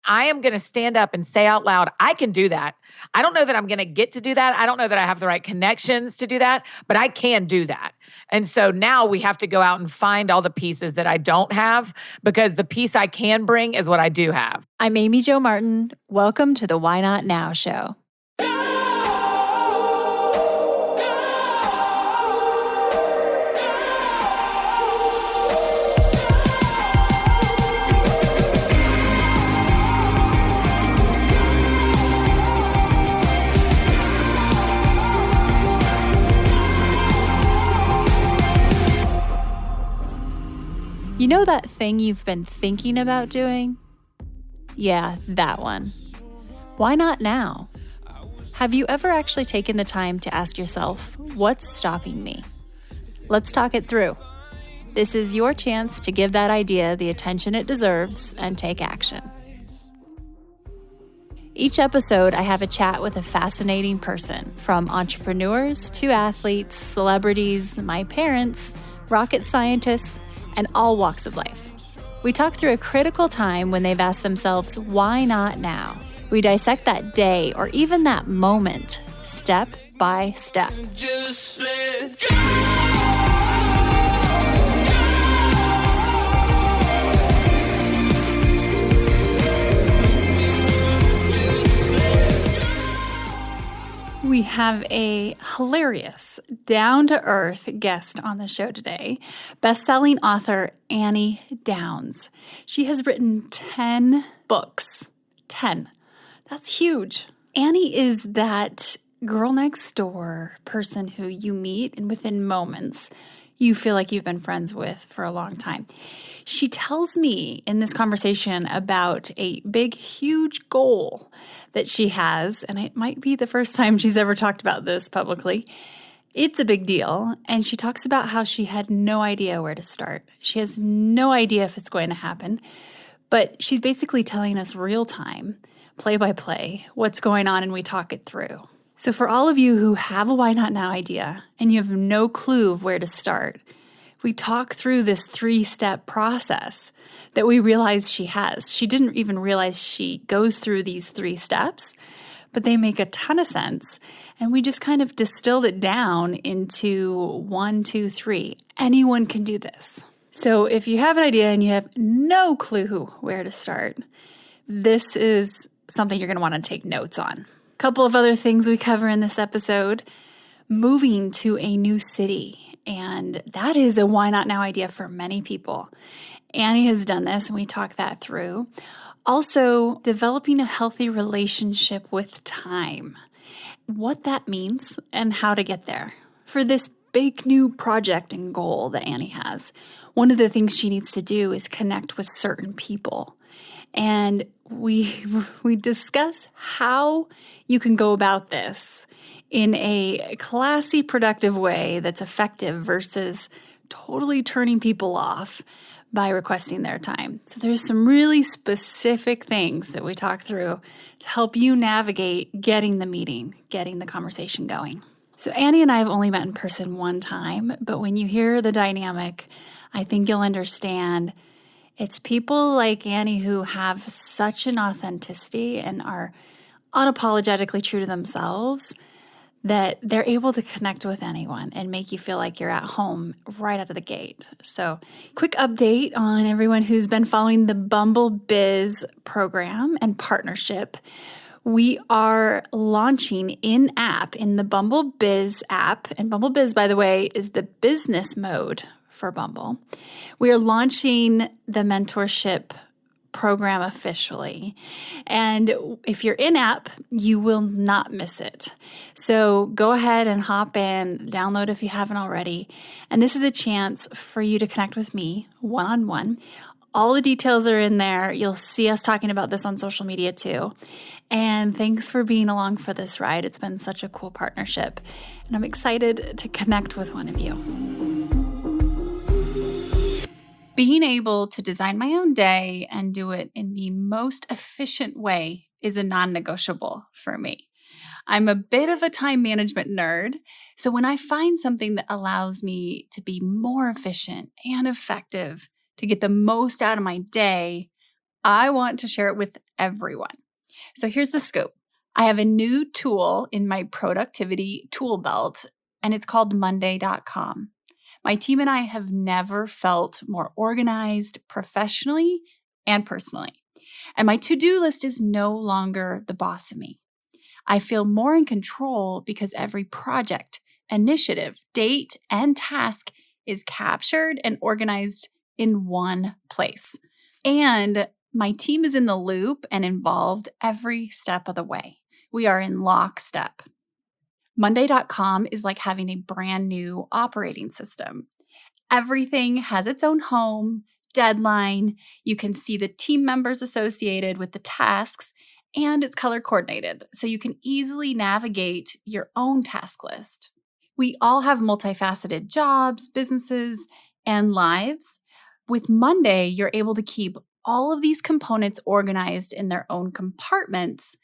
I am going to stand up and say out loud, I can do that. I don't know that I'm going to get to do that. I don't know that I have the right connections to do that, but I can do that. And so now we have to go out and find all the pieces that I don't have, because the piece I can bring is what I do have. I'm Amy Jo Martin. Welcome to the Why Not Now show. You know that thing you've been thinking about doing? Yeah, that one. Why not now? Have you ever actually taken the time to ask yourself, what's stopping me? Let's talk it through. This is your chance to give that idea the attention it deserves and take action. Each episode, I have a chat with a fascinating person, from entrepreneurs to athletes, celebrities, my parents, rocket scientists, and all walks of life. We talk through a critical time when they've asked themselves, why not now? We dissect that day or even that moment, step by step. Just let go. We have a hilarious, down-to-earth guest on the show today, best-selling author Annie Downs. She has written 10 books. 10. That's huge. Annie is that girl next door person who you meet and within moments you feel like you've been friends with for a long time. She tells me in this conversation about a big, huge goal that she has, and it might be the first time she's ever talked about this publicly. It's a big deal, and she talks about how she had no idea where to start. She has no idea if it's going to happen, but she's basically telling us real time, play by play, what's going on, and we talk it through. So for all of you who have a Why Not Now idea and you have no clue of where to start, we talk through this 3-step process that we realize she has. She didn't even realize she goes through these 3 steps, but they make a ton of sense. And we just kind of distilled it down into 1, 2, 3. Anyone can do this. So if you have an idea and you have no clue where to start, this is something you're going to want to take notes on. A couple of other things we cover in this episode: moving to a new city. And that is a why not now idea for many people. Annie has done this, and we talk that through. Also, developing a healthy relationship with time, what that means and how to get there. For this big new project and goal that Annie has, one of the things she needs to do is connect with certain people. And we discuss how you can go about this in a classy, productive way that's effective versus totally turning people off by requesting their time. So there's some really specific things that we talk through to help you navigate getting the meeting, getting the conversation going. So Annie and I have only met in person one time, but when you hear the dynamic, I think you'll understand it's people like Annie who have such an authenticity and are unapologetically true to themselves that they're able to connect with anyone and make you feel like you're at home right out of the gate. So, quick update on everyone who's been following the Bumble Biz program and partnership. We are launching in-app in the Bumble Biz app. And Bumble Biz, by the way, is the business mode for Bumble. We are launching the mentorship program officially. And if you're in-app, you will not miss it. So go ahead and hop in, download if you haven't already. And this is a chance for you to connect with me one-on-one. All the details are in there. You'll see us talking about this on social media too. And thanks for being along for this ride. It's been such a cool partnership. And I'm excited to connect with one of you. Being able to design my own day and do it in the most efficient way is a non-negotiable for me. I'm a bit of a time management nerd, so when I find something that allows me to be more efficient and effective to get the most out of my day, I want to share it with everyone. So here's the scoop. I have a new tool in my productivity tool belt, and it's called Monday.com. My team and I have never felt more organized professionally and personally. And my to-do list is no longer the boss of me. I feel more in control because every project, initiative, date, and task is captured and organized in one place. And my team is in the loop and involved every step of the way. We are in lockstep. Monday.com is like having a brand new operating system. Everything has its own home, deadline. You can see the team members associated with the tasks, and it's color coordinated, so you can easily navigate your own task list. We all have multifaceted jobs, businesses, and lives. With Monday, you're able to keep all of these components organized in their own compartments,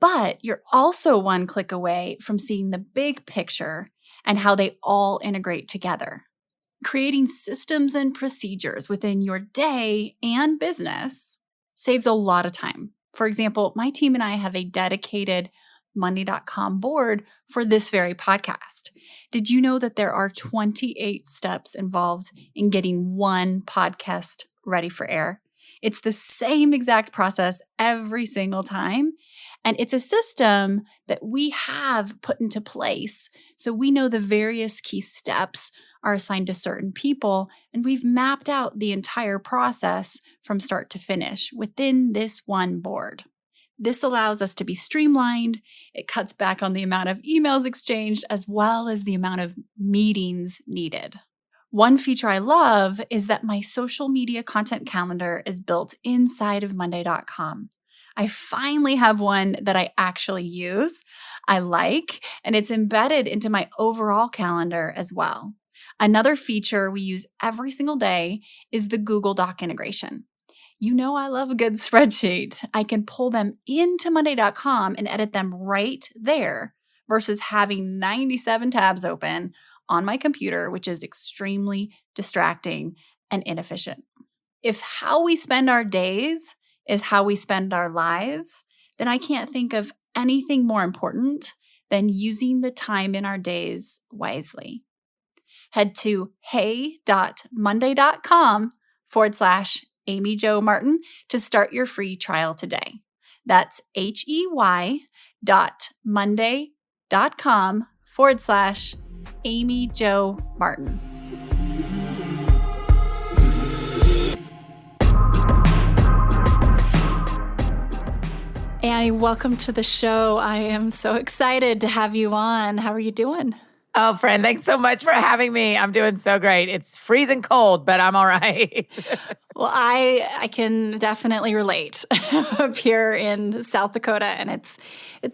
but you're also one click away from seeing the big picture and how they all integrate together. Creating systems and procedures within your day and business saves a lot of time. For example, my team and I have a dedicated Monday.com board for this very podcast. Did you know that there are 28 steps involved in getting one podcast ready for air? It's the same exact process every single time. And it's a system that we have put into place. So we know the various key steps are assigned to certain people, and we've mapped out the entire process from start to finish within this one board. This allows us to be streamlined. It cuts back on the amount of emails exchanged as well as the amount of meetings needed. One feature I love is that my social media content calendar is built inside of Monday.com. I finally have one that I actually use, I like, and it's embedded into my overall calendar as well. Another feature we use every single day is the Google Doc integration. You know I love a good spreadsheet. I can pull them into Monday.com and edit them right there versus having 97 tabs open on my computer, which is extremely distracting and inefficient. If how we spend our days is how we spend our lives, then I can't think of anything more important than using the time in our days wisely. Head to hey.monday.com/Amy Jo Martin to start your free trial today. That's hey.monday.com/Amy Jo Martin. Annie, welcome to the show. I am so excited to have you on. How are you doing? Oh, friend, thanks so much for having me. I'm doing so great. It's freezing cold, but I'm all right. Well, I can definitely relate up here in South Dakota, and it's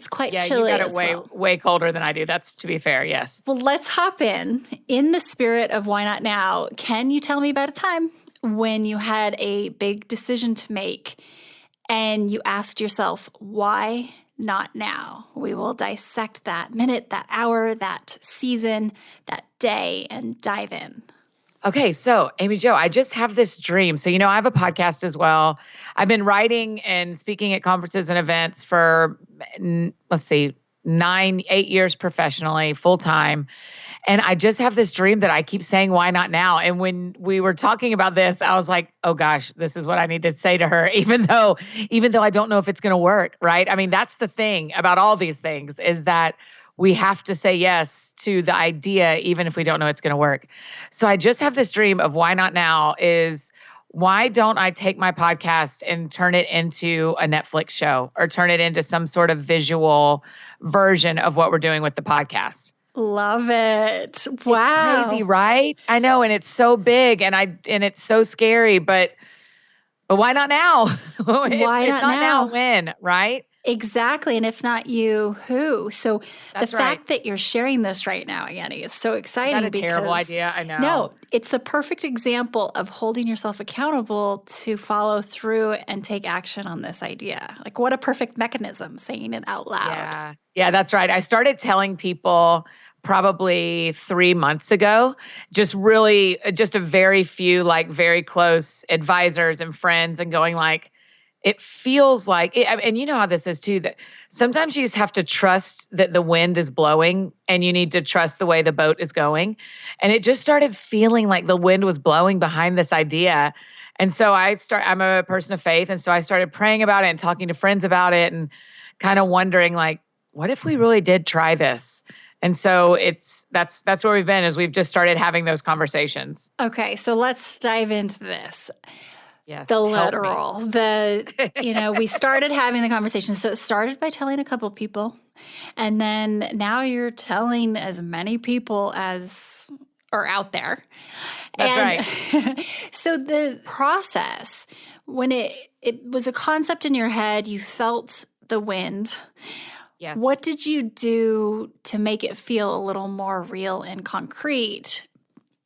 quite chilly. Yeah, you got it way colder than I do. That's to be fair, yes. Well, let's hop in. In the spirit of why not now, can you tell me about a time when you had a big decision to make and you asked yourself, why not now? We will dissect that minute, that hour, that season, that day, and dive in. Okay, so Amy Jo, I just have this dream. So, I have a podcast as well. I've been writing and speaking at conferences and events for, 8 years professionally, full time. And I just have this dream that I keep saying, why not now? And when we were talking about this, I was like, oh gosh, this is what I need to say to her, even though I don't know if it's going to work, right? I mean, that's the thing about all these things is that we have to say yes to the idea, even if we don't know it's going to work. So I just have this dream of why not now is why don't I take my podcast and turn it into a Netflix show or turn it into some sort of visual version of what we're doing with the podcast? Love it. Wow. It's crazy, right? I know. And it's so big and it's so scary, but why not now? Why not now? When, right? Exactly. And if not you, who? So That's the fact that you're sharing this right now, Annie, is so exciting. Is that a terrible idea? I know. No, it's the perfect example of holding yourself accountable to follow through and take action on this idea. Like what a perfect mechanism, saying it out loud. Yeah, that's right. I started telling people probably 3 months ago, just a very few, like very close advisors and friends and going like, it feels like, and you know how this is too, that sometimes you just have to trust that the wind is blowing and you need to trust the way the boat is going. And it just started feeling like the wind was blowing behind this idea. And so I'm a person of faith. And so I started praying about it and talking to friends about it and kind of wondering like, what if we really did try this? And so that's where we've been, is we've just started having those conversations. Okay, so let's dive into this. Yes. The literal, we started having the conversation. So it started by telling a couple people, and then now you're telling as many people as are out there. That's right. So the process, when it was a concept in your head, you felt the wind. Yes. What did you do to make it feel a little more real and concrete,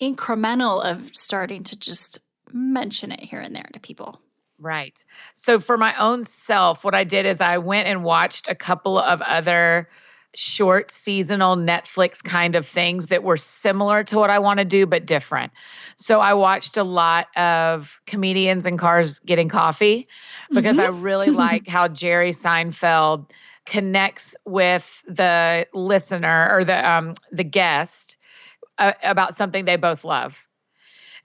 incremental of starting to just mention it here and there to people? Right. So for my own self, what I did is I went and watched a couple of other short seasonal Netflix kind of things that were similar to what I want to do, but different. So I watched a lot of comedians in cars getting coffee because I really like how Jerry Seinfeld connects with the listener or the guest about something they both love.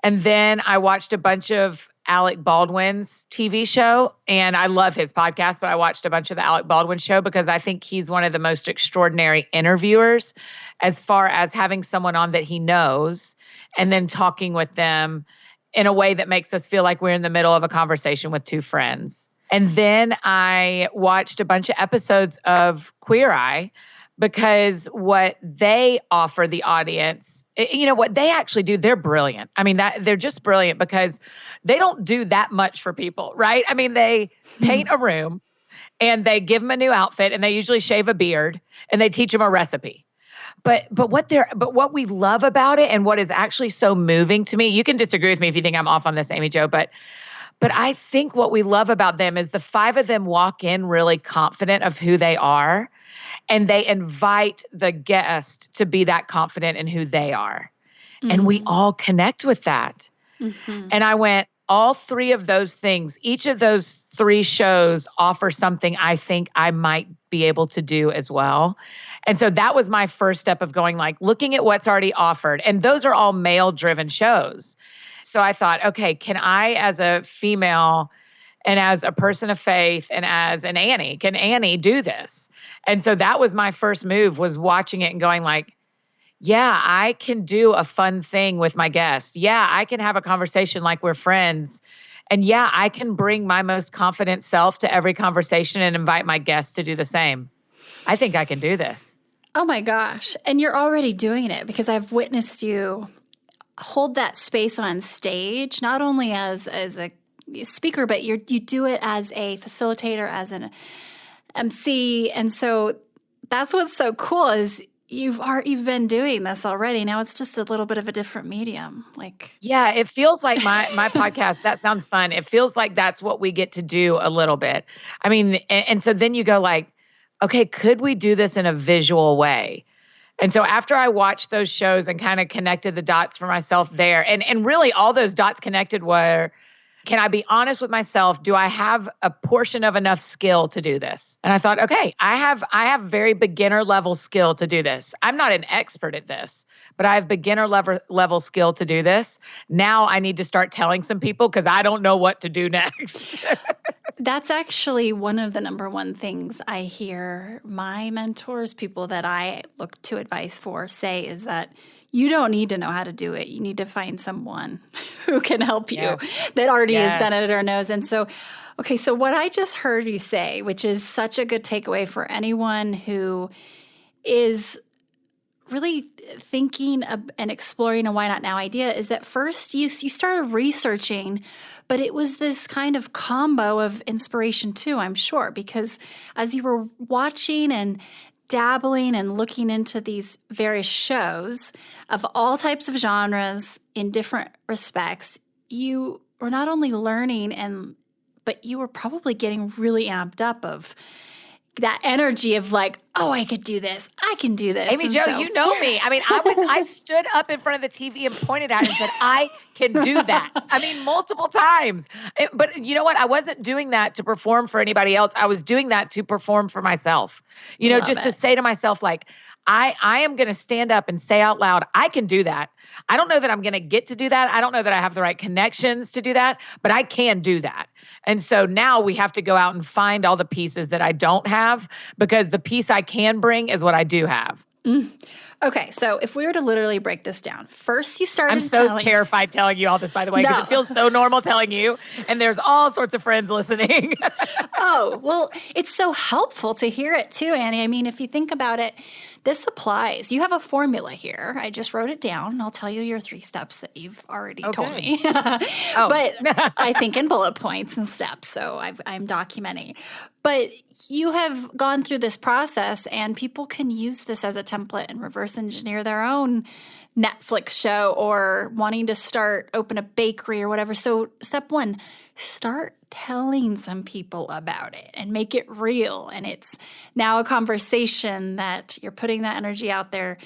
And then I watched a bunch of Alec Baldwin's TV show, and I love his podcast, but I watched a bunch of the Alec Baldwin show because I think he's one of the most extraordinary interviewers as far as having someone on that he knows and then talking with them in a way that makes us feel like we're in the middle of a conversation with two friends. And then I watched a bunch of episodes of Queer Eye because what they offer the audience, what they actually do, they're brilliant. I mean, they're just brilliant because they don't do that much for people, right? I mean, they paint a room and they give them a new outfit and they usually shave a beard and they teach them a recipe. But what we love about it and what is actually so moving to me, you can disagree with me if you think I'm off on this, Amy Jo, but I think what we love about them is the five of them walk in really confident of who they are. And they invite the guest to be that confident in who they are. Mm-hmm. And we all connect with that. Mm-hmm. And I went, all three of those things, each of those three shows offer something I think I might be able to do as well. And so that was my first step of going, like, looking at what's already offered. And those are all male-driven shows. So I thought, okay, can I, as a female and as a person of faith and as an Annie, can Annie do this? And so that was my first move, was watching it and going like, yeah, I can do a fun thing with my guest. Yeah, I can have a conversation like we're friends. And yeah, I can bring my most confident self to every conversation and invite my guests to do the same. I think I can do this. Oh my gosh. And you're already doing it because I've witnessed you hold that space on stage, not only as a speaker, but you do it as a facilitator, as an MC. And so that's what's so cool is you've been doing this already. Now it's just a little bit of a different medium. Yeah, it feels like my podcast, that sounds fun. It feels like that's what we get to do a little bit. I mean, and so then you go like, okay, could we do this in a visual way? And so after I watched those shows and kind of connected the dots for myself there, and really all those dots connected were, can I be honest with myself? Do I have a portion of enough skill to do this? And I thought, okay, I have very beginner level skill to do this. I'm not an expert at this, but I have beginner level skill to do this. Now I need to start telling some people because I don't know what to do next. That's actually one of the number one things I hear my mentors, people that I look to advice for, say is that you don't need to know how to do it. You need to find someone who can help you that already has done it or knows. And so, okay, so what I just heard you say, which is such a good takeaway for anyone who is really thinking and exploring a why not now idea, is that first you started researching, but it was this kind of combo of inspiration too, I'm sure, because as you were watching and dabbling and looking into these various shows of all types of genres in different respects, you were not only learning but you were probably getting really amped up of, that energy of like, oh, I could do this. I can do this. Amy And Jo, so- you know me. I mean, I stood up in front of the TV and pointed at it and said, I can do that. I mean, multiple times. But you know what? I wasn't doing that to perform for anybody else. I was doing that to perform for myself. You know, Love just to it. say to myself, like, I am going to stand up and say out loud, I can do that. I don't know that I'm going to get to do that. I don't know that I have the right connections to do that, but I can do that. And so now we have to go out and find all the pieces that I don't have, because the piece I can bring is what I do have. Okay, so if we were to literally break this down, first you started I'm so telling terrified telling you all this, by the way, because No. it feels so normal telling you, and there's all sorts of friends listening. Oh, well, it's so helpful to hear it too, Annie. I mean, if you think about it, this applies. You have a formula here. I just wrote it down. I'll tell you your 3 steps that you've already told Okay. me. Oh. But I think in bullet points and steps, so I'm documenting. But you have gone through this process, and people can use this as a template and reverse engineer their own Netflix show or wanting to open a bakery or whatever. So step 1, start telling some people about it and make it real. And it's now a conversation that you're putting that energy out there,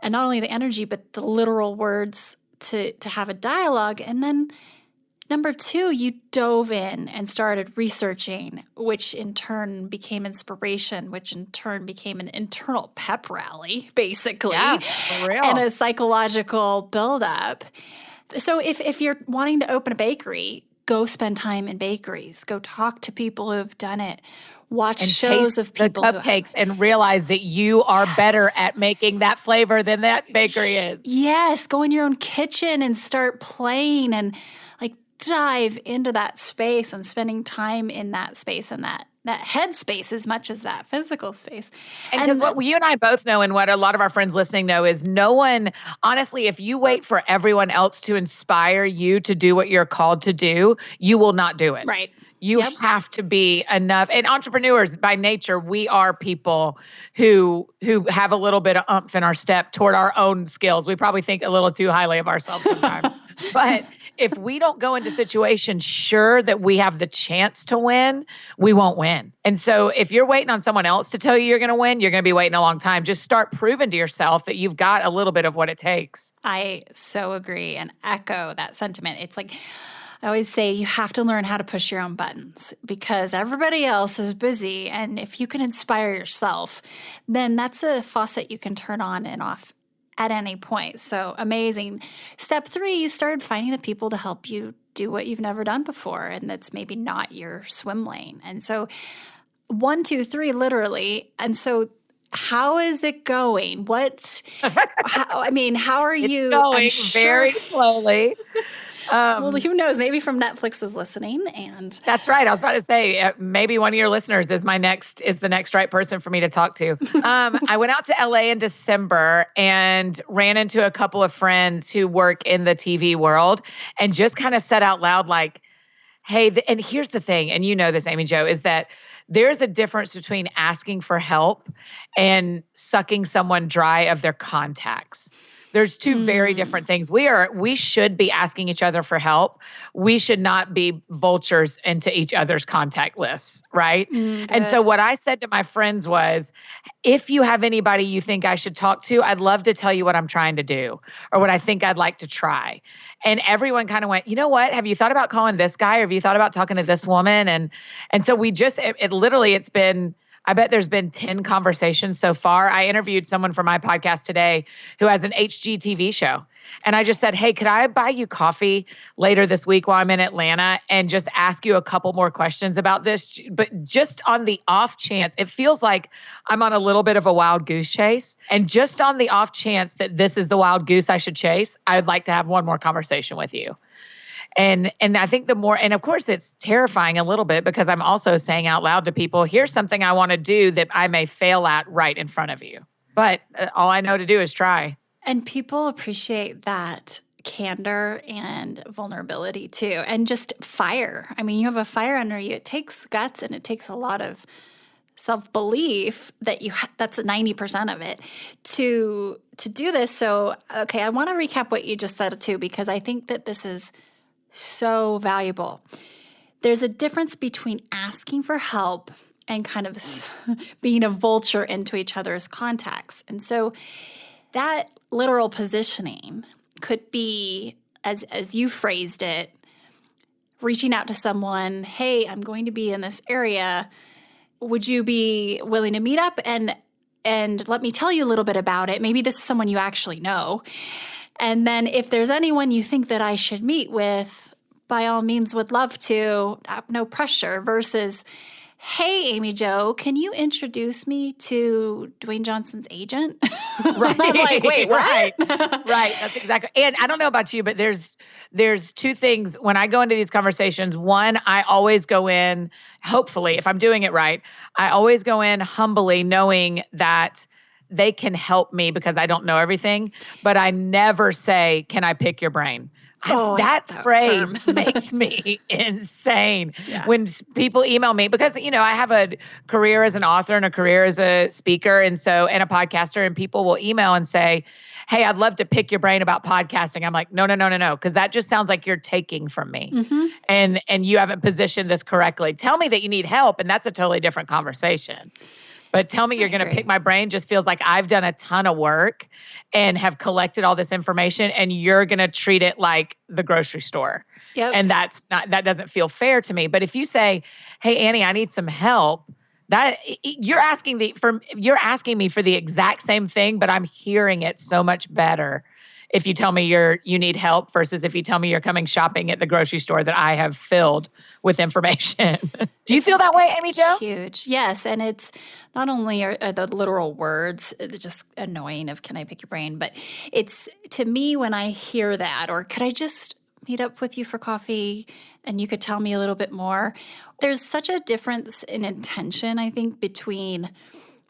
and not only the energy, but the literal words to have a dialogue. And then number 2, you dove in and started researching, which in turn became inspiration, which in turn became an internal pep rally, basically, Yeah, for real. and a psychological buildup. So if you're wanting to open a bakery, go spend time in bakeries. Go talk to people who have done it. Watch and shows taste of people the who have. cupcakes and realize that you are better at making that flavor than that bakery is. Yes, go in your own kitchen and start playing and like dive into that space and spending time in that space and that head space as much as that physical space. And because what you and I both know, and what a lot of our friends listening know, is no one, honestly, if you wait for everyone else to inspire you to do what you're called to do, you will not do it. Right. You Yep. have to be enough. And entrepreneurs by nature, we are people who have a little bit of oomph in our step toward our own skills. We probably think a little too highly of ourselves sometimes. But if we don't go into situations sure that we have the chance to win, we won't win. And so if you're waiting on someone else to tell you you're going to win, you're going to be waiting a long time. Just start proving to yourself that you've got a little bit of what it takes. I so agree and echo that sentiment. It's like I always say you have to learn how to push your own buttons because everybody else is busy. And if you can inspire yourself, then that's a faucet you can turn on and off at any point. So amazing. Step 3, you started finding the people to help you do what you've never done before. And that's maybe not your swim lane. And so 1, 2, 3, literally. And so how is it going? How are you? It's going I'm sure- very slowly. Well, who knows? Maybe from Netflix is listening, and That's right. I was about to say maybe one of your listeners is the next right person for me to talk to. I went out to LA in December and ran into a couple of friends who work in the TV world and just kind of said out loud, like, hey, and here's the thing, and you know this, Amy Jo, is that there's a difference between asking for help and sucking someone dry of their contacts. There's 2 very different things. We should be asking each other for help. We should not be vultures into each other's contact lists, right? And so what I said to my friends was, if you have anybody you think I should talk to, I'd love to tell you what I'm trying to do or what I think I'd like to try. And everyone kind of went, you know what? Have you thought about calling this guy? Or have you thought about talking to this woman? And so we just, it's been, I bet there's been 10 conversations so far. I interviewed someone for my podcast today who has an HGTV show. And I just said, hey, could I buy you coffee later this week while I'm in Atlanta and just ask you a couple more questions about this? But just on the off chance, it feels like I'm on a little bit of a wild goose chase. And just on the off chance that this is the wild goose I should chase, I'd like to have one more conversation with you. And I think the more, and of course it's terrifying a little bit because I'm also saying out loud to people, here's something I want to do that I may fail at right in front of you. But all I know to do is try. And people appreciate that candor and vulnerability too. And just fire. I mean, you have a fire under you. It takes guts and it takes a lot of self-belief that that's 90% of it to do this. So, okay, I want to recap what you just said too, because I think that this is so valuable. There's a difference between asking for help and kind of being a vulture into each other's contacts. And so that literal positioning could be, as you phrased it, reaching out to someone, hey, I'm going to be in this area. Would you be willing to meet up and let me tell you a little bit about it? Maybe this is someone you actually know. And then if there's anyone you think that I should meet with, by all means would love to, no pressure, versus, hey, Amy Jo, can you introduce me to Dwayne Johnson's agent? Right. I'm like, wait, what? Right. Right. That's exactly. And I don't know about you, but there's two things when I go into these conversations. One, I always go in, hopefully, if I'm doing it right, I always go in humbly knowing that they can help me because I don't know everything, but I never say, can I pick your brain? That phrase makes me insane when people email me because, I have a career as an author and a career as a speaker and a podcaster, and people will email and say, hey, I'd love to pick your brain about podcasting. I'm like, no, because that just sounds like you're taking from me and you haven't positioned this correctly. Tell me that you need help, and that's a totally different conversation. But tell me you're going to pick my brain just feels like I've done a ton of work and have collected all this information, and you're going to treat it like the grocery store. Yep. And that doesn't feel fair to me. But if you say, hey, Annie, I need some help, that you're asking me for the exact same thing, but I'm hearing it so much better if you tell me you need help versus if you tell me you're coming shopping at the grocery store that I have filled with information. Do you feel that way, Amy Jo? Huge. Yes. And it's not only are the literal words just annoying of can I pick your brain, but it's to me when I hear that, or could I just meet up with you for coffee and you could tell me a little bit more? There's such a difference in intention, I think, between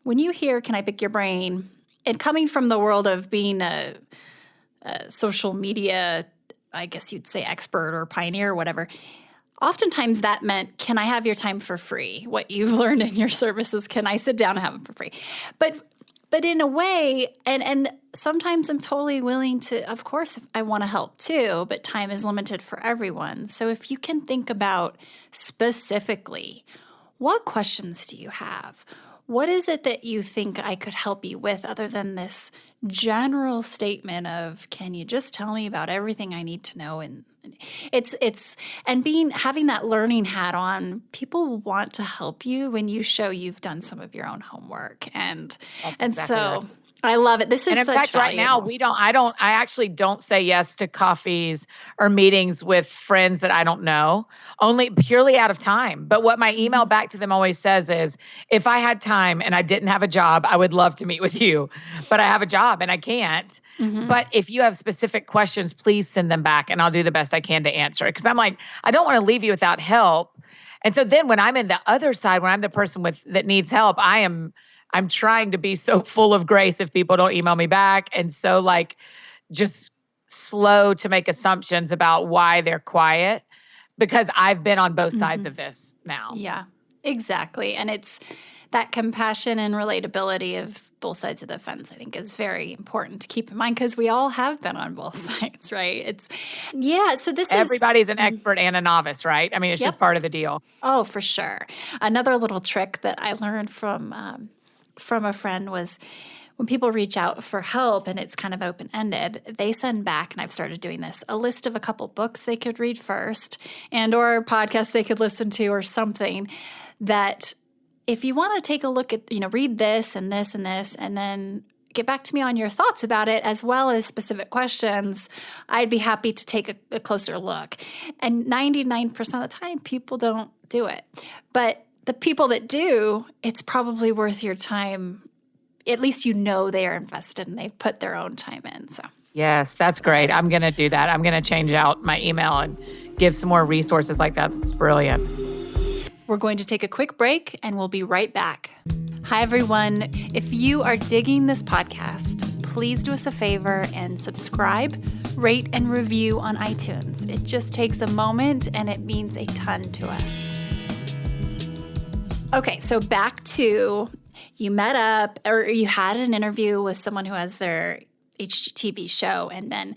when you hear can I pick your brain and coming from the world of being a social media, I guess you'd say expert or pioneer or whatever. Oftentimes that meant, can I have your time for free? What you've learned in your services, can I sit down and have them for free? But in a way, and sometimes I'm totally willing to, of course, I want to help too, but time is limited for everyone. So if you can think about specifically, what questions do you have? What is it that you think I could help you with other than this general statement of, can you just tell me about everything I need to know? And having that learning hat on, people want to help you when you show you've done some of your own homework. And so I love it. This is and in such fact, valuable. right now, I actually don't say yes to coffees or meetings with friends that I don't know, only purely out of time. But what my email back to them always says is, if I had time and I didn't have a job, I would love to meet with you, but I have a job and I can't. But if you have specific questions, please send them back and I'll do the best I can to answer it. Because I'm like, I don't want to leave you without help. And so then when I'm in the other side, when I'm the person that needs help, I'm trying to be so full of grace if people don't email me back, and so just slow to make assumptions about why they're quiet, because I've been on both sides of this now. Yeah, exactly. And it's that compassion and relatability of both sides of the fence, I think, is very important to keep in mind because we all have been on both sides, right? So everybody's an expert and a novice, right? I mean, it's just part of the deal. Oh, for sure. Another little trick that I learned from a friend was when people reach out for help and it's kind of open-ended, they send back, and I've started doing this, a list of a couple books they could read first or podcasts they could listen to or something that if you want to take a look at, read this and this and this, and then get back to me on your thoughts about it as well as specific questions, I'd be happy to take a closer look. And 99% of the time, people don't do it. But the people that do, it's probably worth your time. At least they are invested and they've put their own time in. So yes, that's great. I'm going to do that. I'm going to change out my email and give some more resources like that. It's brilliant. We're going to take a quick break and we'll be right back. Hi, everyone. If you are digging this podcast, please do us a favor and subscribe, rate, and review on iTunes. It just takes a moment and it means a ton to us. Okay, so back to you met up or you had an interview with someone who has their HGTV show, and then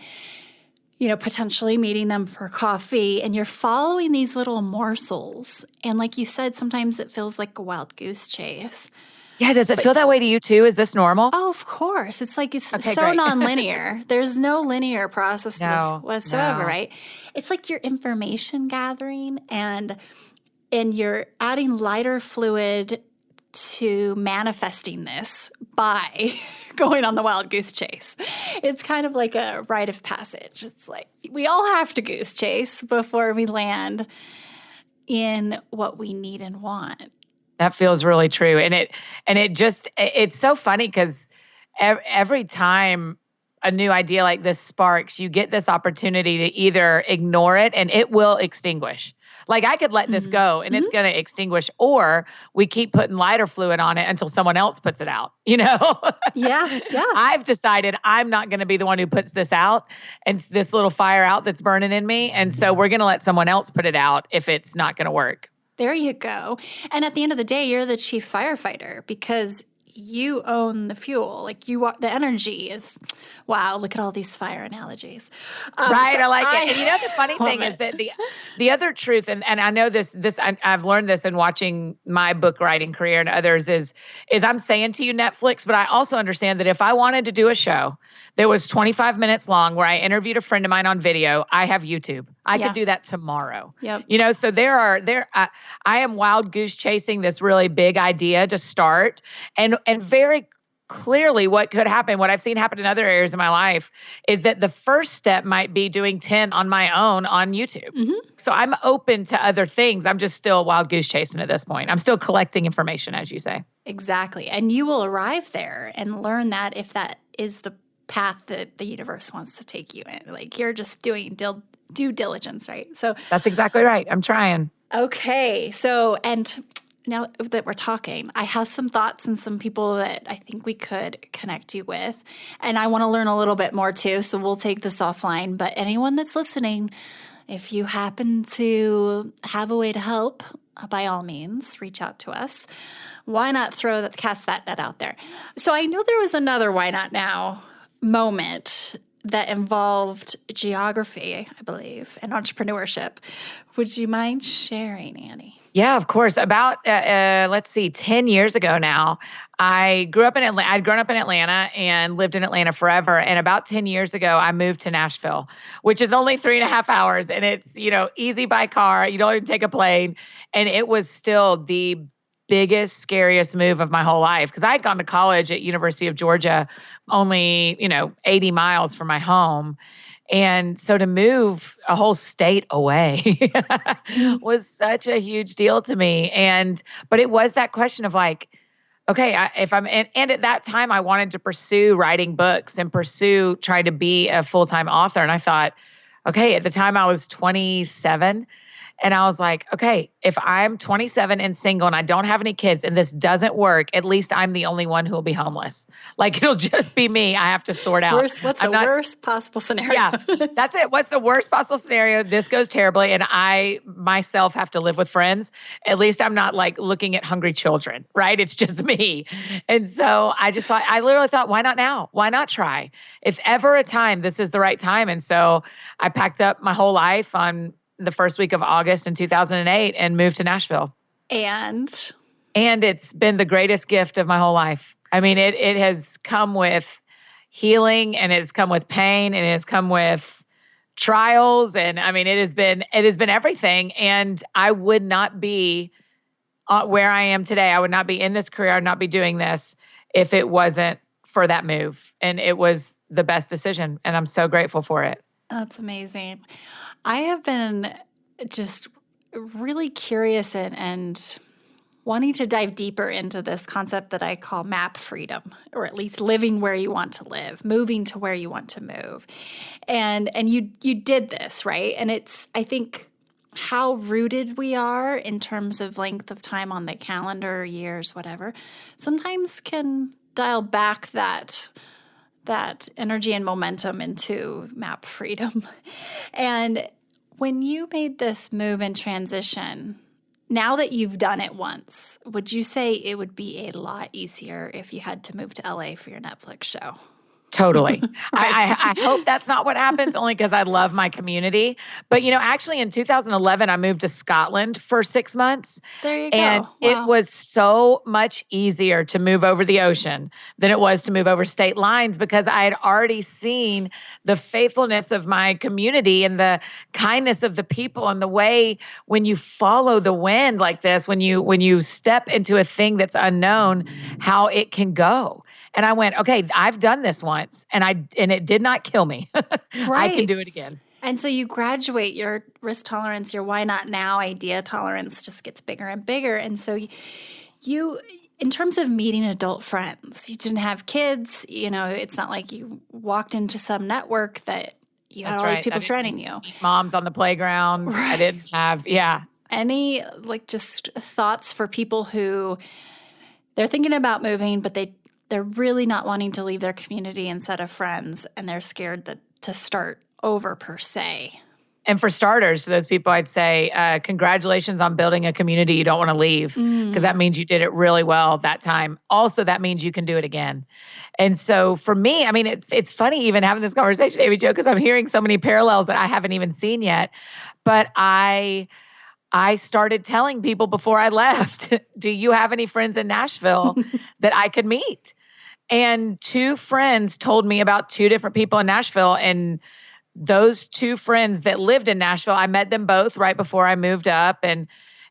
potentially meeting them for coffee, and you're following these little morsels. And like you said, sometimes it feels like a wild goose chase. Yeah, does it feel that way to you too? Is this normal? Oh, of course. It's like it's Okay, so great. nonlinear. There's no linear process to No, this whatsoever, no. right? It's like you're information gathering and you're adding lighter fluid to manifesting this by going on the wild goose chase. It's kind of like a rite of passage. It's like we all have to goose chase before we land in what we need and want. That feels really true. It's so funny because every time a new idea like this sparks, you get this opportunity to either ignore it and it will extinguish. Like I could let this go and it's going to extinguish, or we keep putting lighter fluid on it until someone else puts it out, Yeah. I've decided I'm not going to be the one who puts this out and this little fire out that's burning in me. And so we're going to let someone else put it out if it's not going to work. There you go. And at the end of the day, you're the chief firefighter because you own the fuel. Like the energy is, wow, look at all these fire analogies. Right. So I like it. And the funny thing is that the other truth, and I know I've learned this in watching my book writing career and others is I'm saying to you Netflix, but I also understand that if I wanted to do a show that was 25 minutes long where I interviewed a friend of mine on video, I have YouTube. I could do that tomorrow. Yep. So I am wild goose chasing this really big idea to start and very clearly what could happen, what I've seen happen in other areas of my life is that the first step might be doing 10 on my own on YouTube. Mm-hmm. So I'm open to other things. I'm just still wild goose chasing at this point. I'm still collecting information, as you say. Exactly. And you will arrive there and learn that if that is the path that the universe wants to take you in. Like you're just doing due diligence, right? So that's exactly right. I'm trying. Okay. So, and now that we're talking, I have some thoughts and some people that I think we could connect you with. And I want to learn a little bit more too. So we'll take this offline. But anyone that's listening, if you happen to have a way to help, by all means, reach out to us. Why not cast that net out there? So I know there was another Why Not Now moment that involved geography, I believe, and entrepreneurship. Would you mind sharing, Annie? Yeah, of course. About, 10 years ago now, I grew up in Atlanta. I'd grown up in Atlanta and lived in Atlanta forever. And about 10 years ago, I moved to Nashville, which is only 3.5 hours. And it's, easy by car. You don't even take a plane. And it was still the biggest, scariest move of my whole life because I had gone to college at University of Georgia, only, 80 miles from my home. And so to move a whole state away was such a huge deal to me. But it was that question of like, okay, and at that time I wanted to pursue writing books and pursue trying to be a full-time author. And I thought, okay, at the time I was 27. And I was like, okay, if I'm 27 and single and I don't have any kids and this doesn't work, at least I'm the only one who will be homeless. Like it'll just be me. I have to sort out. What's the worst possible scenario? Yeah, that's it. What's the worst possible scenario? This goes terribly. And I myself have to live with friends. At least I'm not like looking at hungry children, right? It's just me. And so I literally thought, why not now? Why not try? If ever a time, this is the right time. And so I packed up my whole life on the first week of August in 2008 and moved to Nashville. And it's been the greatest gift of my whole life. I mean, it has come with healing and it's come with pain and it's come with trials. And I mean, it has been everything. And I would not be where I am today. I would not be in this career. I would not be doing this if it wasn't for that move. And it was the best decision. And I'm so grateful for it. That's amazing. I have been just really curious and wanting to dive deeper into this concept that I call map freedom, or at least living where you want to live, moving to where you want to move. And you did this, right? And it's, I think, how rooted we are in terms of length of time on the calendar, years, whatever, sometimes can dial back that energy and momentum into map freedom. And when you made this move and transition, now that you've done it once, would you say it would be a lot easier if you had to move to LA for your Netflix show? Totally. I hope that's not what happens, only because I love my community. But, actually in 2011, I moved to Scotland for 6 months. There you And go. it Wow. was so much easier to move over the ocean than it was to move over state lines because I had already seen the faithfulness of my community and the kindness of the people and the way when you follow the wind like this, when you step into a thing that's unknown, how it can go. And I went, okay, I've done this once and it did not kill me. I can Right. do it again. And so you graduate, your risk tolerance, your why not now idea tolerance just gets bigger and bigger. And so you in terms of meeting adult friends, you didn't have kids, it's not like you walked into some network that you had That's all these right. people I didn't surrounding you. meet moms on the playground. I Right. didn't have, yeah. Any just thoughts for people who they're thinking about moving, but they're really not wanting to leave their community and set of friends, and they're scared to start over per se? And for starters, to those people, I'd say, congratulations on building a community you don't want to leave because that means you did it really well that time. Also, that means you can do it again. And so for me, I mean, it's funny even having this conversation, Amy Jo, because I'm hearing so many parallels that I haven't even seen yet. But I started telling people before I left, do you have any friends in Nashville that I could meet? And 2 friends told me about 2 different people in Nashville. And those 2 friends that lived in Nashville, I met them both right before I moved up. And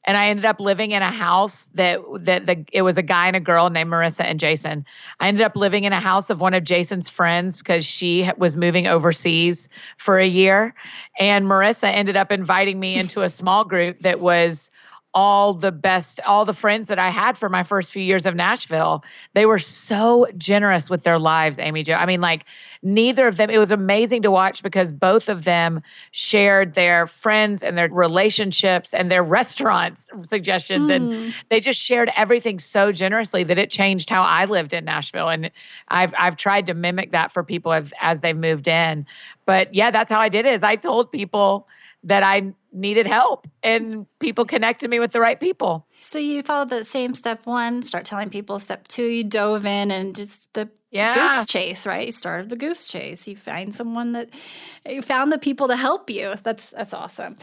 I ended up living in a house it was a guy and a girl named Marissa and Jason. I ended up living in a house of one of Jason's friends because she was moving overseas for a year. And Marissa ended up inviting me into a small group that was all the friends that I had for my first few years of Nashville. They were so generous with their lives, Amy Jo. I mean, like neither of them, it was amazing to watch because both of them shared their friends and their relationships and their restaurants suggestions. And they just shared everything so generously that it changed how I lived in Nashville. And I've tried to mimic that for people as they've moved in. But yeah, that's how I did it is I told people that I needed help and people connected me with the right people. So you followed the same step 1, start telling people. Step 2, you dove in and just the goose chase, right? You started the goose chase. You find you found the people to help you. That's awesome.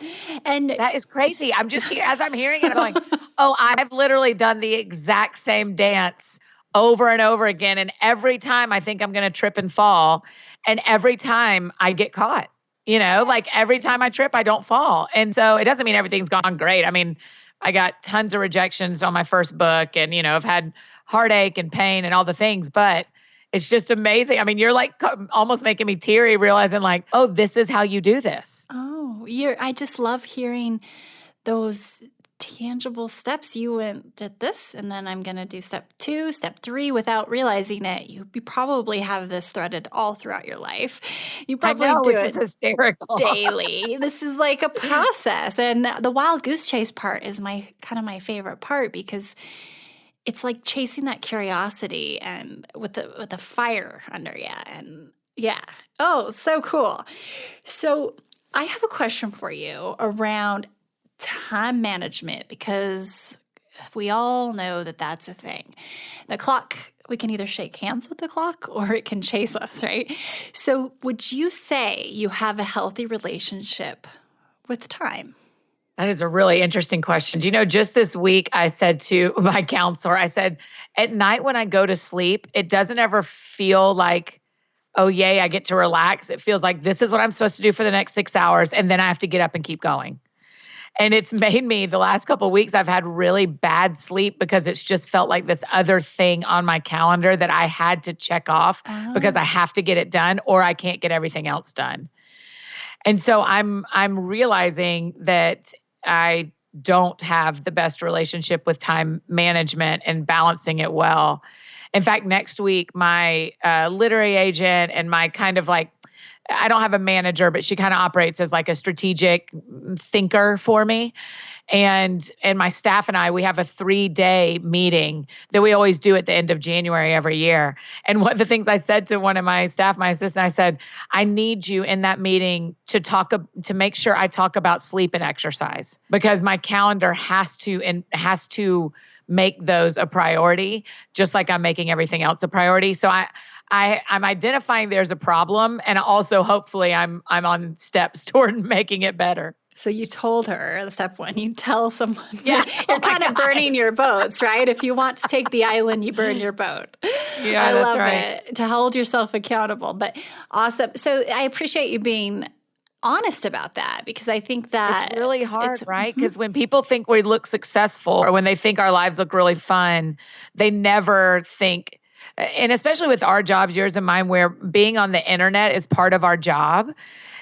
And that is crazy. I'm just here as I'm hearing it, I'm going, oh, I've literally done the exact same dance over and over again. And every time I think I'm going to trip and fall. And every time I get caught. Like every time I trip, I don't fall. And so it doesn't mean everything's gone great. I mean, I got tons of rejections on my first book and, I've had heartache and pain and all the things, but it's just amazing. I mean, you're like almost making me teary realizing like, oh, this is how you do this. Oh, I just love hearing those tangible steps. You did this, and then I'm going to do step 2, step 3 without realizing it. You probably have this threaded all throughout your life. You probably do which it is hysterical. daily. This is like a process. And the wild goose chase part is my favorite part because it's like chasing that curiosity and with the fire under you. And yeah. Oh, so cool. So I have a question for you around time management because we all know that that's a thing. The clock, we can either shake hands with the clock or it can chase us, right? So would you say you have a healthy relationship with time? That is a really interesting question. Do you know, just this week, I said to my counselor, I said, at night when I go to sleep, it doesn't ever feel like, oh, yay, I get to relax. It feels like this is what I'm supposed to do for the next 6 hours. And then I have to get up and keep going. And it's made me, the last couple of weeks, I've had really bad sleep because it's just felt like this other thing on my calendar that I had to check off because I have to get it done or I can't get everything else done. And so I'm realizing that I don't have the best relationship with time management and balancing it well. In fact, next week, my literary agent and my kind of like, I don't have a manager, but she kind of operates as like a strategic thinker for me. And my staff and I, we have a 3-day meeting that we always do at the end of January every year. And one of the things I said to one of my staff, my assistant, I said, I need you in that meeting to make sure I talk about sleep and exercise because my calendar has to make those a priority, just like I'm making everything else a priority. So I'm identifying there's a problem, and also hopefully I'm on steps toward making it better. So you told her, step one, you tell someone. Yeah. You're kind of burning your boats, right? If you want to take the island, you burn your boat. Yeah, I that's love right. it. To hold yourself accountable. But awesome. So I appreciate you being honest about that, because I think that it's really hard, right? Because when people think we look successful, or when they think our lives look really fun, they never think, and especially with our jobs, yours and mine, where being on the internet is part of our job.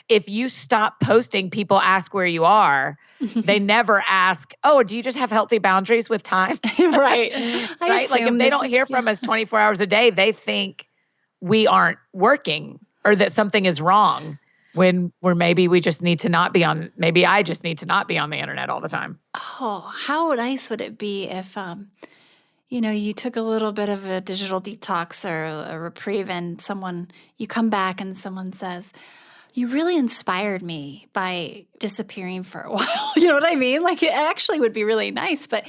If you stop posting, people ask where you are. They never ask, oh, do you just have healthy boundaries with time? Right. Right? Like if they don't hear from us 24 hours a day, they think we aren't working or that something is wrong, when maybe we just need to not be on, maybe I just need to not be on the internet all the time. Oh, how nice would it be if, you took a little bit of a digital detox or a reprieve, and you come back and someone says, you really inspired me by disappearing for a while. You know what I mean? Like, it actually would be really nice. But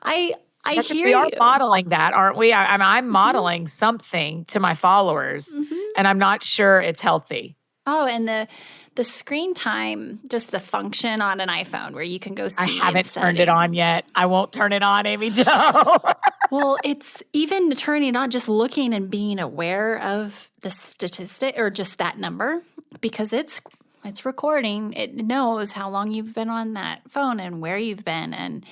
I hear we are you. modeling that, aren't we? I'm modeling something to my followers, and I'm not sure it's healthy. Oh, and the screen time, just the function on an iPhone where you can go see. I haven't turned it on yet. I won't turn it on, Amy Jo. Well, it's even turning it on, just looking and being aware of the statistic or just that number, because it's recording. It knows how long you've been on that phone and where you've been. And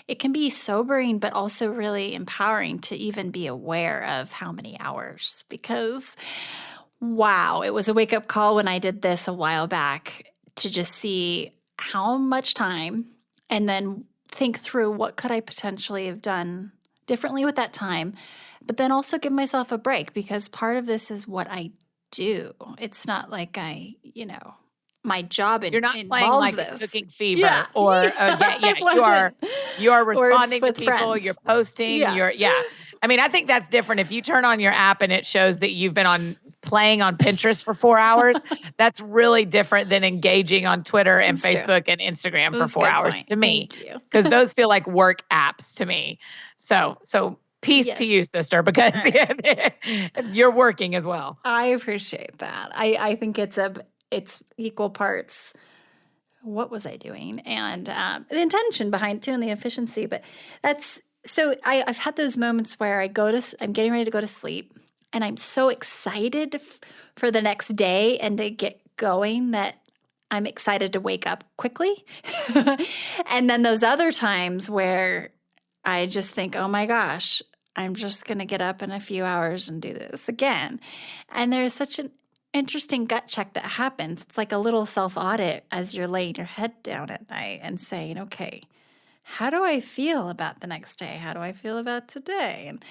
it can be sobering, but also really empowering to even be aware of how many hours, because wow, it was a wake-up call when I did this a while back to just see how much time, and then think through what could I potentially have done differently with that time, but then also give myself a break, because part of this is what I do. It's not like my job You're not playing involves like this. Cooking Fever or you are responding to with people, friends. you're posting, Yeah. I mean, I think that's different. If you turn on your app and it shows that you've been playing on Pinterest for 4 hours, that's really different than engaging on Twitter and That's Facebook true. and Instagram for That's a 4 good hours point. to me, Thank you. because those feel like work apps to me. So peace Yes. to you, sister, because you're working as well. I appreciate that. I think it's equal parts. What was I doing? And the intention behind it too, and the efficiency. But so I've had those moments where I'm getting ready to go to sleep, and I'm so excited for the next day and to get going that I'm excited to wake up quickly. And then those other times where I just think, oh my gosh, I'm just going to get up in a few hours and do this again. And there's such an interesting gut check that happens. It's like a little self-audit as you're laying your head down at night and saying, okay, how do I feel about the next day? How do I feel about today? And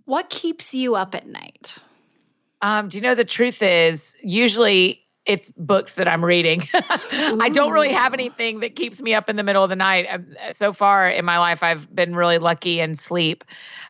what keeps you up at night? Do you know, the truth is usually it's books that I'm reading. I don't really have anything that keeps me up in the middle of the night. So far in my life, I've been really lucky in sleep.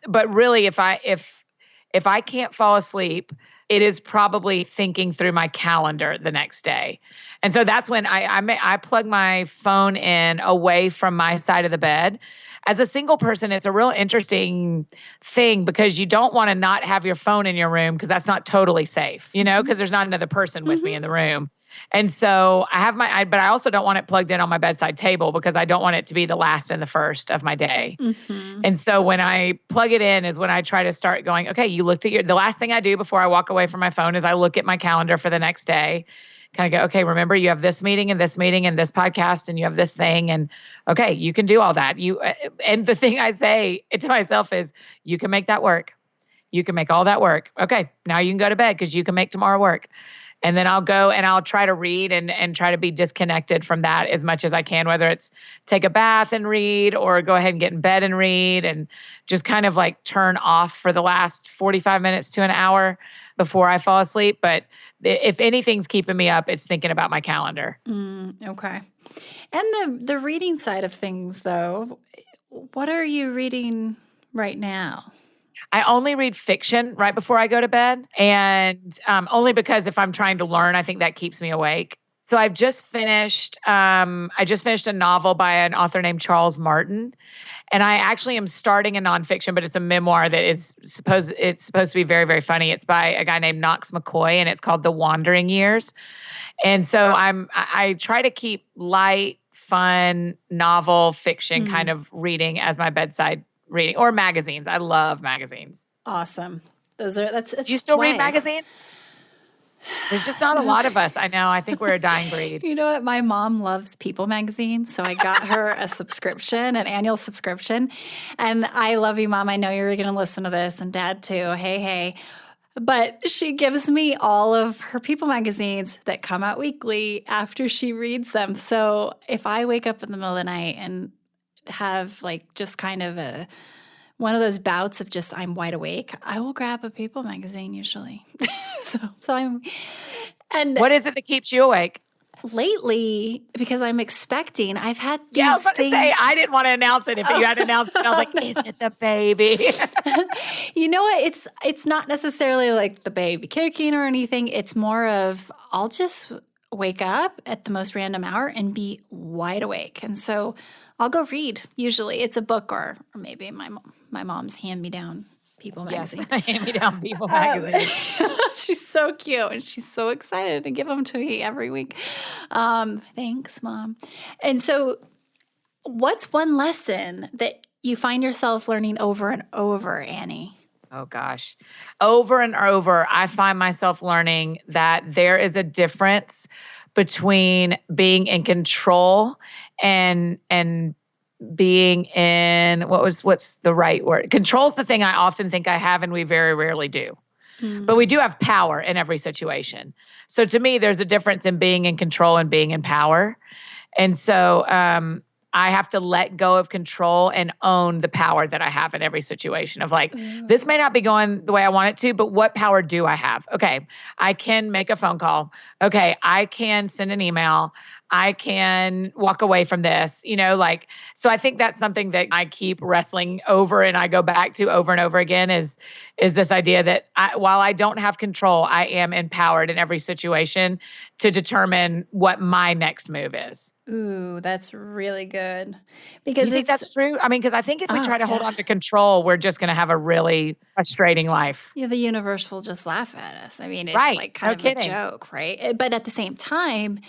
But really, if I can't fall asleep, it is probably thinking through my calendar the next day. And so that's when I plug my phone in away from my side of the bed. As a single person, it's a real interesting thing, because you don't want to not have your phone in your room, because that's not totally safe, because there's not another person with me in the room. And so I have but I also don't want it plugged in on my bedside table, because I don't want it to be the last and the first of my day. And so when I plug it in is when I try to start going, okay, you looked at the last thing I do before I walk away from my phone is I look at my calendar for the next day, kind of go, okay, remember you have this meeting and this meeting and this podcast and you have this thing, and okay, you can do all that. And the thing I say to myself is, you can make that work. You can make all that work. Okay, now you can go to bed because you can make tomorrow work. And then I'll go and I'll try to read and try to be disconnected from that as much as I can, whether it's take a bath and read or go ahead and get in bed and read, and just kind of like turn off for the last 45 minutes to an hour before I fall asleep. But if anything's keeping me up, it's thinking about my calendar. Okay. And the reading side of things, though, what are you reading right now? I only read fiction right before I go to bed, and only because if I'm trying to learn, I think that keeps me awake. So I just finished a novel by an author named Charles Martin, And I actually am starting a nonfiction, but it's a memoir that it's supposed to be very, very funny. It's by a guy named Knox McCoy, and it's called The Wandering Years. And so I try to keep light, fun, novel fiction kind of reading as my bedside reading, or magazines. I love magazines. Awesome. That's Do you still read wise. magazines? There's just not a lot of us. I know. I think we're a dying breed. You know what? My mom loves People magazine, so I got her a subscription, an annual subscription. And I love you, Mom. I know you're going to listen to this, and Dad too. Hey. But she gives me all of her People magazines that come out weekly after she reads them. So if I wake up in the middle of the night and have like just kind of one of those bouts of just I'm wide awake, I will grab a People magazine usually. so and What is it that keeps you awake? lately, because I'm expecting, I've had these Yeah, I was about to things. say, I didn't want to announce it. If you had announced it, I was like, is it the baby? You know what? It's not necessarily like the baby kicking or anything. It's more of I'll just wake up at the most random hour and be wide awake. And so I'll go read. Usually it's a book or maybe my mom's hand-me-down People magazine. Yes, hand-me-down People magazine. She's so cute and she's so excited to give them to me every week. Thanks, Mom. And so what's one lesson that you find yourself learning over and over, Annie? Oh, gosh. Over and over, I find myself learning that there is a difference between being in control and being in, what's the right word? Control's the thing I often think I have, and we very rarely do. But we do have power in every situation. So to me, there's a difference in being in control and being in power. And so I have to let go of control and own the power that I have in every situation of like, this may not be going the way I want it to, but what power do I have? Okay, I can make a phone call. Okay, I can send an email. I can walk away from this, so I think that's something that I keep wrestling over and I go back to over and over again is this idea that while I don't have control, I am empowered in every situation to determine what my next move is. Ooh, that's really good. Do Because you think that's true? I mean, because I think if we try to hold on to control, we're just going to have a really frustrating life. Yeah, the universe will just laugh at us. I mean, it's Right. like kind No of kidding. a joke, right? But at the same time,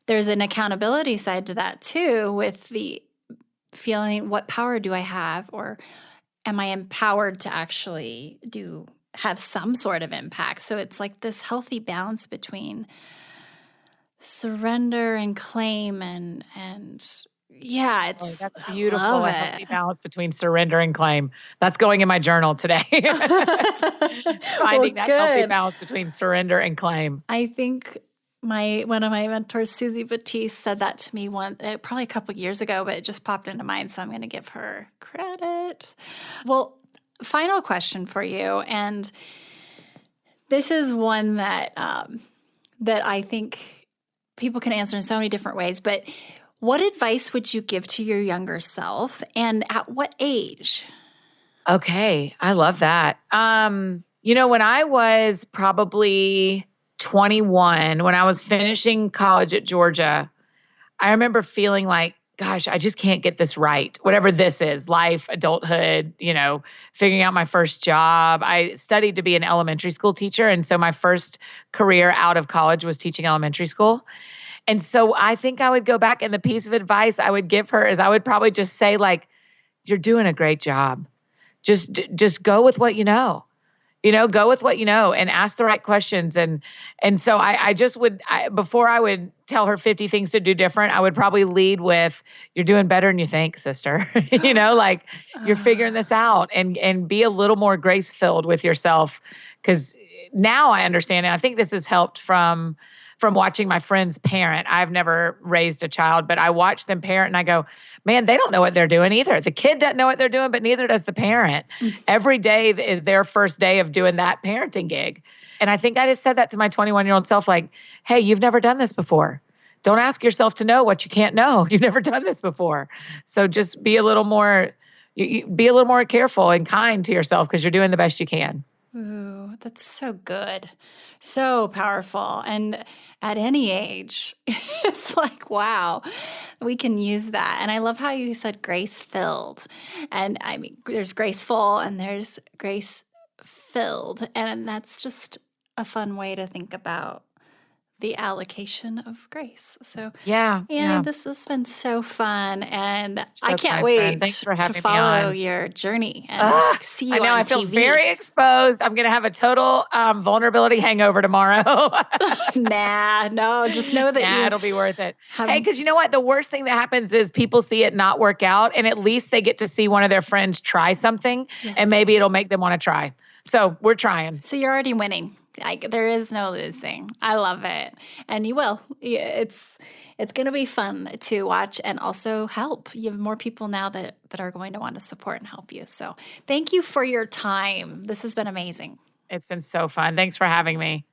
there's an accountability side to that too, with the feeling, what power do I have, or am I empowered to actually have some sort of impact? So it's like this healthy balance between surrender and claim and yeah, it's That's beautiful. I love A healthy it. balance between surrender and claim. That's going in my journal today. Finding that healthy good. balance between surrender and claim. I think one of my mentors, Susie Batiste, said that to me probably a couple years ago, but it just popped into mind, so I'm going to give her credit. Well, final question for you, and this is one that that I think people can answer in so many different ways. But what advice would you give to your younger self, and at what age? Okay, I love that. When I was probably 21, when I was finishing college at Georgia, I remember feeling like, gosh, I just can't get this right. Whatever this is, life, adulthood, figuring out my first job. I studied to be an elementary school teacher. And so my first career out of college was teaching elementary school. And so I think I would go back, and the piece of advice I would give her is I would probably just say, like, you're doing a great job. Just go with what you know. Go with what you know and ask the right questions. And so I just would, before I would tell her 50 things to do different, I would probably lead with, you're doing better than you think, sister. Like you're figuring this out, and be a little more grace-filled with yourself. Because now I understand, and I think this has helped from watching my friends parent. I've never raised a child, but I watch them parent and I go, man, they don't know what they're doing either. The kid doesn't know what they're doing, but neither does the parent. Every day is their first day of doing that parenting gig. And I think I just said that to my 21-year-old self, like, hey, you've never done this before. Don't ask yourself to know what you can't know. You've never done this before. So just be a little more careful and kind to yourself, because you're doing the best you can. Ooh, That's so good. So powerful. And at any age, it's like, wow, we can use that. And I love how you said grace-filled. And I mean, there's graceful and there's grace-filled. And that's just a fun way to think about the allocation of grace. So Annie, this has been so fun, and I can't wait Thanks for having to follow me on. your journey and see you on I TV. feel very exposed. I'm going to have a total vulnerability hangover tomorrow. No, just know that it'll be worth it. Hey, because you know what? The worst thing that happens is people see it not work out, and at least they get to see one of their friends try something, and maybe it'll make them want to try. So we're trying. So you're already winning. There is no losing. I love it. And you will. It's going to be fun to watch and also help. You have more people now that are going to want to support and help you. So thank you for your time. This has been amazing. It's been so fun. Thanks for having me.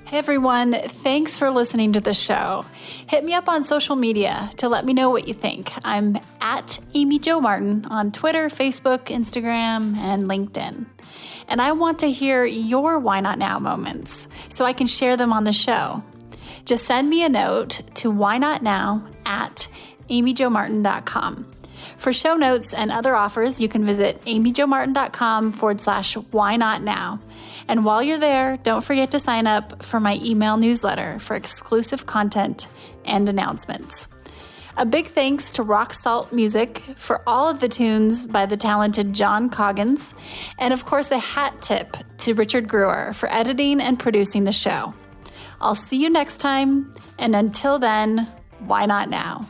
Hey everyone, thanks for listening to the show. Hit me up on social media to let me know what you think. I'm at Amy Jo Martin on Twitter, Facebook, Instagram, and LinkedIn. And I want to hear your Why Not Now moments so I can share them on the show. Just send me a note to whynotnow@amyjomartin.com. For show notes and other offers, you can visit amyjomartin.com/whynotnow. And while you're there, don't forget to sign up for my email newsletter for exclusive content and announcements. A big thanks to Rock Salt Music for all of the tunes by the talented John Coggins. And of course, a hat tip to Richard Brewer for editing and producing the show. I'll see you next time. And until then, why not now?